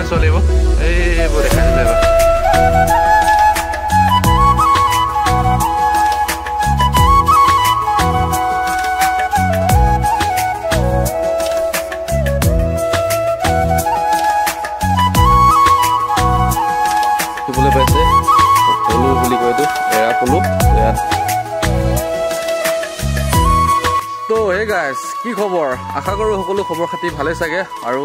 পিনে চোৱা লাগিব এইবোৰ দেখাই দিলে দেখিবলৈ পাইছে পলু বুলি কয় এইটো এৰা পলু ইয়াত তো হে গাইজ কি খবৰ আশা কৰোঁ সকলো খবৰ খাতি ভালে চাগে আৰু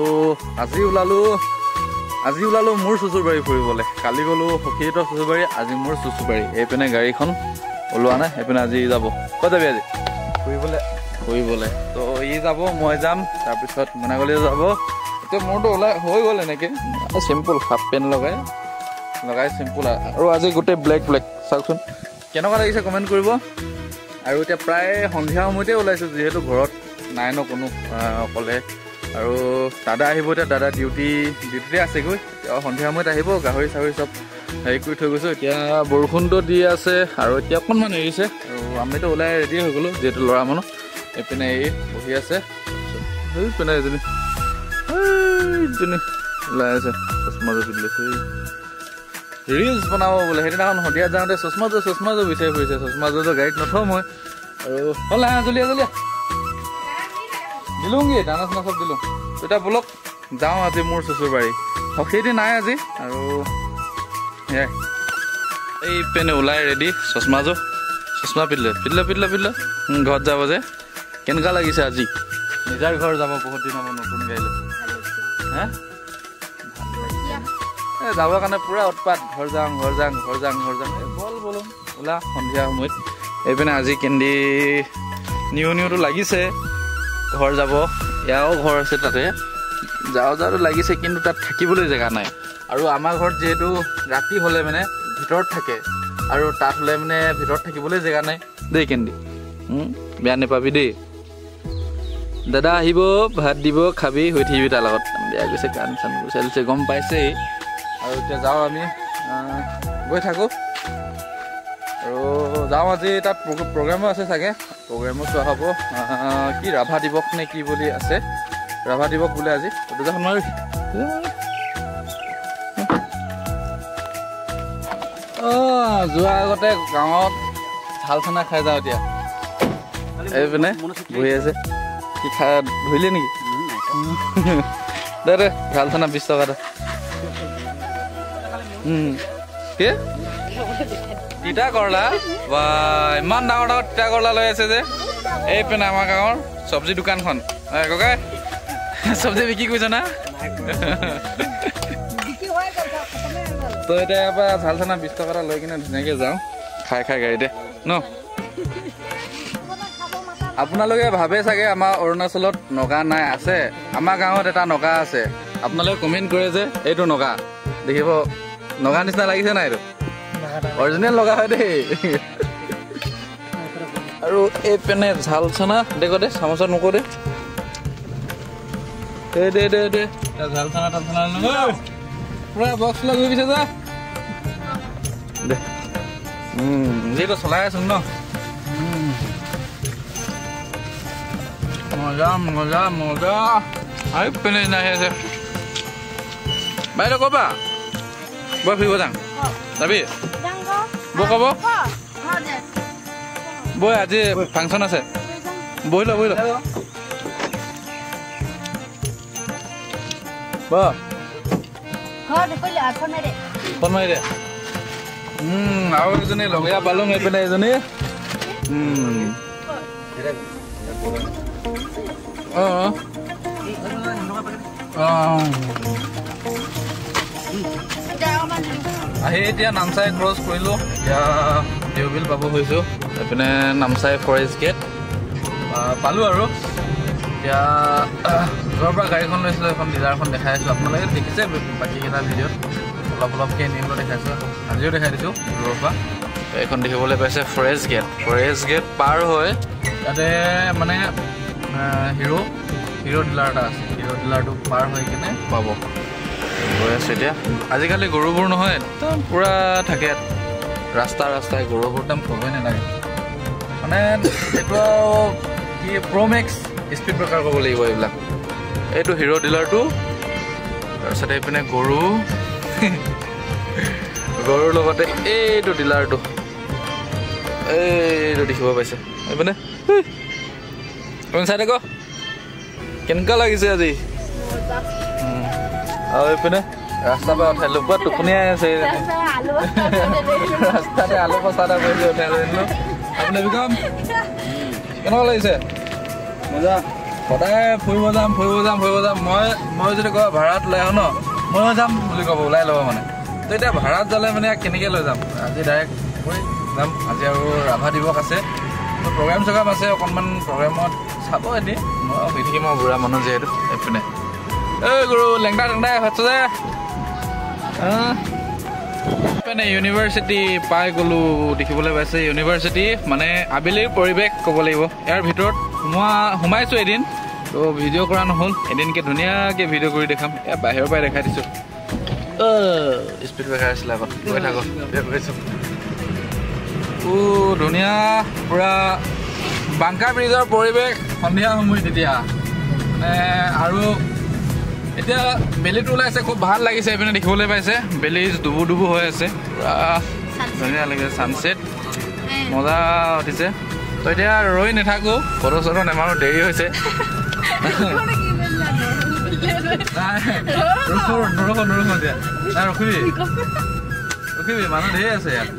আজি ওলালো মোৰ চুচুৰবাৰী ফুৰিবলৈ কালি গ'লো সখীহঁতৰ চুচুৰবাৰী আজি মোৰ চুচুৰবাৰী এইপিনে গাড়ীখন ওলোৱা নাই এইপিনে আজি যাব ক'ত যাবি আজি ফুৰিবলৈ তো ই যাব মই যাম তাৰপিছত মনাগলী যাব এতিয়া মোৰতো ওলাই হৈ গ'ল এনেকৈ চিম্পুল হাফ পেণ্ট লগাই চিম্পুল আৰু আজি গোটেই ব্লেক চাওকচোন কেনেকুৱা লাগিছে কমেণ্ট কৰিব আৰু এতিয়া প্ৰায় সন্ধিয়া সময়তে ওলাইছোঁ যিহেতু ঘৰত নাই ন কোনো অকলে আৰু দাদা আহিব এতিয়া দাদা ডিউটিতে আছেগৈ সন্ধিয়া সময়ত আহিব গাহৰি চাহৰি চব হেৰি কৰি থৈ গৈছোঁ এতিয়া বৰষুণটো দি আছে আৰু এতিয়া অকণমান এৰিছে আৰু আমিতো ওলাই ৰেডি হৈ গ'লোঁ যিহেতু ল'ৰা মানুহ এইপিনে এই বহি আছে এইপিনে এজনী ওলাই আছে চশমাযোৰ পিন্ধি লৈছে ৰিলছ বনাব বোলে সেইদিনাখন সন্ধিয়া যাওঁতে চশমাযোৰ বিচাৰি ফুৰিছে চশমাযোৰটো গাড়ীত নথওঁ মই আৰু হ'ল জলিয়া দিলোঁগৈ দানা চানা চব দিলোঁ তেতিয়া ব'লক যাওঁ আজি মোৰ চুচুৰবাৰী সখীদি নাই আজি আৰু সেয়াই এই পেনে ওলাই ৰেডি চশমা পিন্ধিলে ঘৰত যাব যে কেনেকুৱা লাগিছে আজি নিজৰ ঘৰ যাব বহুত দিন হ'ব নতুন গাড়ী লৈ হা যাবৰ কাৰণে পুৰা উৎপাত ঘৰ যাওঁ ব'লো ওলা সন্ধিয়া সময়ত এইপিনে আজি কেন্দি নিউটো লাগিছে ঘৰ যাব ইয়াৰো ঘৰ আছে তাতে যাওঁতো লাগিছে কিন্তু তাত থাকিবলৈ জেগা নাই আৰু আমাৰ ঘৰত যিহেতু ৰাতি হ'লে মানে ভিতৰত থাকে আৰু তাত হ'লে মানে ভিতৰত থাকিবলৈ জেগা নাই দেই কেন্দি বেয়া নাপাবি দেই দাদা আহিব ভাত দিব খাবি হৈ থাকিবি তাৰ লগত বেয়া গৈছে গান চান চালিছে গম পাইছেই আৰু এতিয়া যাওঁ আমি গৈ থাকোঁ আৰু যাওঁ আজি তাত প্ৰগ্ৰেমো আছে চাগে প্ৰগ্ৰেমো চোৱা হ'ব কি ৰাভা দিৱস নে কি বুলি আছে ৰাভা দিৱস বোলে আজি দুটাখন মাৰি যোৱা আগতে গাঁৱত ঝাল খানা খাই যাওঁ এতিয়া এইপিনে বহি আছে কি খাই ধৰিলে নেকি দে ঝাল খানা 20 টকা এটা কি তিতা কৰলা বা ইমান ডাঙৰ তিতা কৰলা লৈ আছে যে এইপিনে আমাৰ গাঁৱৰ চব্জি দোকানখন ককাই চব্জি বিক্ৰী কৰিছ না তো এতিয়া ইয়াৰ পৰা ঝাল চানা 20 টকা এটা লৈ কিনে ধুনীয়াকৈ যাওঁ খাই গাড়ীতে ন আপোনালোকে ভাবে চাগে আমাৰ অৰুণাচলত নগা নাই আছে আমাৰ গাঁৱত এটা নগা আছে আপোনালোকে কমেণ্ট কৰে যে এইটো নগা দেখিব নগা নিচিনা লাগিছে নাই এইটো অৰিজিনেল লগা হয় দেই আৰু এই পেনে ঝাল চানা দে চামুচত মোকো দে ঝাল চানা পুৰা বক্স লৈ গৈ পিছে যা দে যিহেতু চলাই আছো ন মজা আৰু পেনে নাহি আছে বাইদেউ ক'বা বৈ ফুৰিব যাওঁ যাবি বৈ ক'ব বৈ আজি ফাংচন আছে বহি ল ফোন মাৰি দে আৰু এজনী লগীয়া পালোঁ এইপিনে এজনী আহি এতিয়া নামচাই ক্ৰছ কৰিলোঁ এতিয়া দেওবিল পাব হৈছোঁ এইপিনে নামচাই ফৰেষ্ট গেট পালোঁ আৰু এতিয়া য'ৰ পৰা গাড়ীখন লৈছিলোঁ এখন ডিলাৰখন দেখাই আছোঁ আপোনালোকে দেখিছে বাকীকেইটা ভিডিঅ'ত অলপকৈ নিবলৈ দেখাইছোঁ আজিও দেখাই দিছোঁ দূৰৰ পৰা এইখন দেখিবলৈ পাইছে ফৰেষ্ট গেট পাৰ হৈ তাতে মানে হিৰ' ডিলাৰ এটা আছে হিৰ' ডিলাৰটো পাৰ হৈ কিনে পাব গৈ আছোঁ এতিয়া আজিকালি গৰুবোৰ নহয় একদম পূৰা থাকে ৰাস্তাই গৰুবোৰ একদম ক'বই নালাগে মানে এইটো কি প্ৰ'মেক্স স্পীড ব্ৰেকাৰ ক'ব লাগিব এইবিলাক এইটো হিৰ' ডিলাৰটো তাৰপিছতে এইপিনে গৰু গৰুৰ লগতে এইটো ডিলাৰটো এইটো দেখিব পাইছে এইপিনে কোন চাইডে ক কেনেকুৱা লাগিছে আজি আৰু এইপিনে ৰাস্তাৰ পৰা উঠাই লোৱা টোপনিয়াই আছে ৰাস্তাতে আলু পচা এটা কৰি উঠাই লৈ আনিলো আপুনি বিকম কেনেকুৱা লাগিছে মজা সদায় ফুৰিব যাম মই যদি কওঁ ভাড়াত লৈ আহোঁ ন ময়ো যাম বুলি ক'ব ওলাই ল'ব মানে তো এতিয়া ভাড়াত যালে মানে কেনেকৈ লৈ যাম আজি ডাইৰেক্ট যাম আজি আৰু ৰাভা দিৱস আছে প্ৰগ্ৰেম চগ্ৰেম আছে অকণমান প্ৰগ্ৰেমত চাব এদিন মই শুই থাকিম মই বুঢ়া মানুহ যিহেতু এইপিনে এই গৰু লেংটা ভাতছ যে মানে ইউনিভাৰ্চিটি পাই গ'লোঁ দেখিবলৈ পাইছে ইউনিভাৰ্চিটি মানে আবেলিৰ পৰিৱেশ ক'ব লাগিব ইয়াৰ ভিতৰত সোমাইছোঁ এদিন তো ভিডিঅ' কৰা নহ'ল এদিনকৈ ধুনীয়াকৈ ভিডিঅ' কৰি দেখাম এয়া বাহিৰৰ পৰাই দেখাই দিছোঁ স্পীড ব্ৰেকাৰ আছিলে আগত গৈ থাকক গৈছোঁ ধুনীয়া পূৰা বাংকা ব্ৰিজৰ পৰিৱেশ সন্ধিয়া সময় তেতিয়া মানে আৰু এতিয়া বেলিটো ওলাইছে খুব ভাল লাগিছে এইপিনে দেখিবলৈ পাইছে বেলি ডুবু হৈ আছে পূৰা ধুনীয়া লাগিছে ছানছেট মজা উঠিছে তো এতিয়া ৰৈ নাথাকোঁ ফটো চটো নেমাৰোঁ দেৰি হৈছে ৰখিবি মানুহ ধেৰ আছে ইয়াত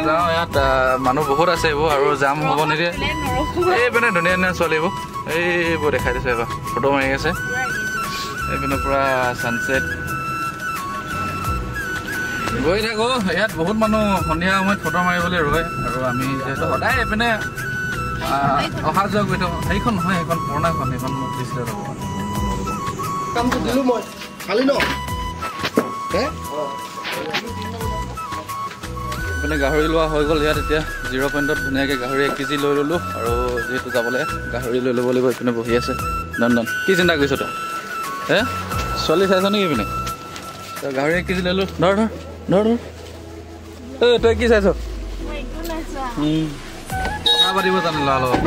যাওঁ ইয়াত মানুহ বহুত আছে এইবোৰ আৰু জাম হ'ব নিদিয়ে এইপিনে ধুনীয়া ধুনীয়া ছোৱালীবোৰ এইবোৰ দেখাই দিছোঁ এবাৰ ফটো মাৰি আছে এইপিনে পূৰা ছানছেট গৈ থাকোঁ ইয়াত বহুত মানুহ সন্ধিয়া সময়ত ফটো মাৰিবলৈ ৰয় আৰু আমি যিহেতু সদায় এইপিনে অহা যোৱা কৰি থাকোঁ সেইখন নহয় সেইখন পুৰণাখন সেইখন মোক দিছিলে ৰ'ব কামটো দিলোঁ মই খালি ন মানে গাহৰি লোৱা হৈ গ'ল ইয়াত এতিয়া 0 পইণ্টত ধুনীয়াকৈ গাহৰি 1 কেজি লৈ ল'লোঁ আৰু যিহেতু যাবলৈ গাহৰি লৈ ল'ব লাগিব এইপিনে বহি আছে নন্দন কি চিন্তা কৰিছ তই ছোৱালী চাইছ নেকি এইপিনে তই গাহৰি 1 কেজি লৈ ল'লোঁ ধৰ তই কি চাইছ কথা পাতিব জানো ল'ৰা লগত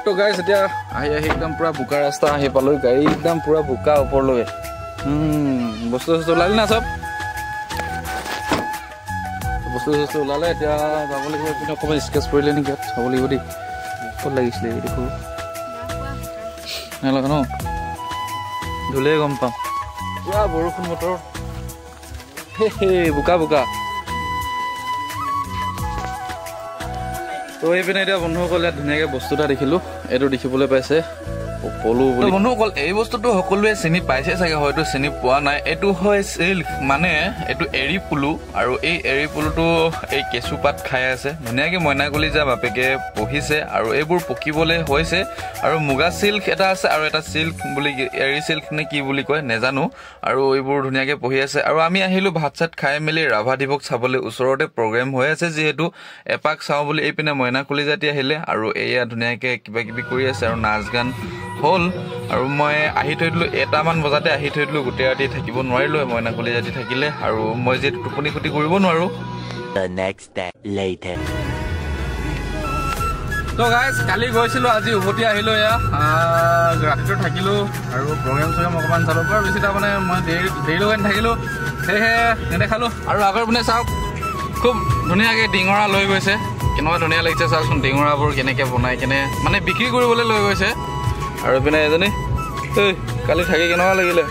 তো গাইছ এতিয়া আহি একদম পূৰা বোকা ৰাস্তা আহি পালোঁ গাড়ী একদম পূৰা বোকা ওপৰলৈকে বস্তু ওলালি না চব বস্তু ওলালে এতিয়া যাব লাগিব এইপিনে অকণমান স্কেচ কৰিলে নেকি ইয়াত চাব লাগিব দেই ক'ত লাগিছিলে দেখোঁ নালাগে ন ধুলেই গম পাম পুৰা বৰষুণ বতৰ বোকা তো এইপিনে এতিয়া বন্ধুসকল ইয়াত ধুনীয়াকৈ বস্তু এটা দেখিলোঁ এইটো দেখিবলৈ পাইছে পলু বুলি বন্ধুসকল এই বস্তুটো সকলোৱে চিনি পাইছে চাগে হয়তো চিনি পোৱা নাই এইটো হয় চিল্ক মানে এইটো এৰী পুলু আৰু এই এৰী পুলুটো এই কেঁচুপাত খাই আছে ধুনীয়াকৈ মইনাকুলি যা বাপেকে পঢ়িছে আৰু এইবোৰ পকিবলৈ হৈছে আৰু মুগা চিল্ক এটা আছে আৰু এটা চিল্ক বুলি এৰী চিল্ক নে কি বুলি কয় নেজানো আৰু এইবোৰ ধুনীয়াকৈ পঢ়ি আছে আৰু আমি আহিলোঁ ভাত চাত খাই মেলি ৰাভা দিৱস চাবলৈ ওচৰতে প্ৰগ্ৰেম হৈ আছে যিহেতু এপাক চাওঁ বুলি এইপিনে মইনাকুলি জাতি আহিলে আৰু এয়া ধুনীয়াকৈ কিবা কিবি কৰি আছে আৰু নাচ গান হ'ল আৰু মই আহি থৈ দিলোঁ 1টামান বজাতে আহি থৈ দিলোঁ গোটেই ৰাতি থাকিব নোৱাৰিলোঁ মইনাকুলি জাতি থাকিলে আৰু মই যিহেতু টোপনি ক্ষতি কৰিব নোৱাৰোঁ তো গাইজ কালি গৈছিলোঁ আজি উভতি আহিলোঁ এয়া ৰাতিটো থাকিলোঁ আৰু প্ৰগ্ৰেম চগ্ৰেম অকণমান চালোঁ বৰ বেছি তাৰমানে মই দেৰিলৈকে নাথাকিলোঁ সেয়েহে নেদেখালোঁ আৰু আগৰ পিনে চাওক খুব ধুনীয়াকৈ ডিঙৰা লৈ গৈছে কেনেকুৱা ধুনীয়া লাগিছে চাওকচোন ডিঙৰাবোৰ কেনেকৈ বনাই কেনে মানে বিক্ৰী কৰিবলৈ লৈ গৈছে আৰু এইপিনে এজনী কালি থাকি কেনেকুৱা লাগিলে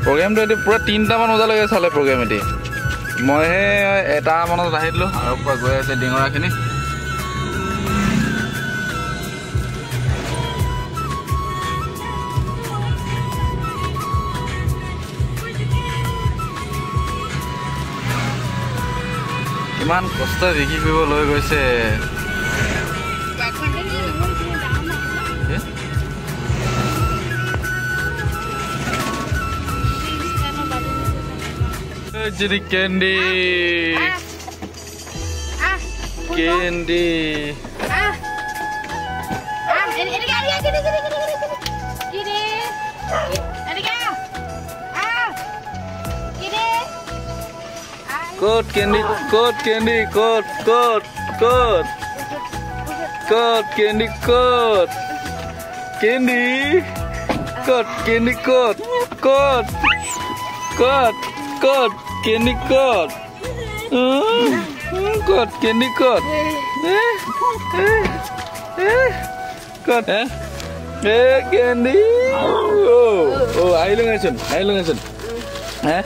প্ৰগ্ৰেমটো এতিয়া পূৰা 3টামান বজালৈকে চালে প্ৰগ্ৰেম এতিয়া মইহে 1টামানত আহি দিলোঁ আৰু পূৰা গৈ আছে ডিঙৰাখিনি কিমান কষ্ট বিক্ৰী কৰিব লৈ গৈছে candy Code candy কেন্দি কত কেন্দি কত কত কত কত কেন্দি কত কত কেন্দি কত কত কেন্দি ও আহিলো গাইছোন হ্যাঁ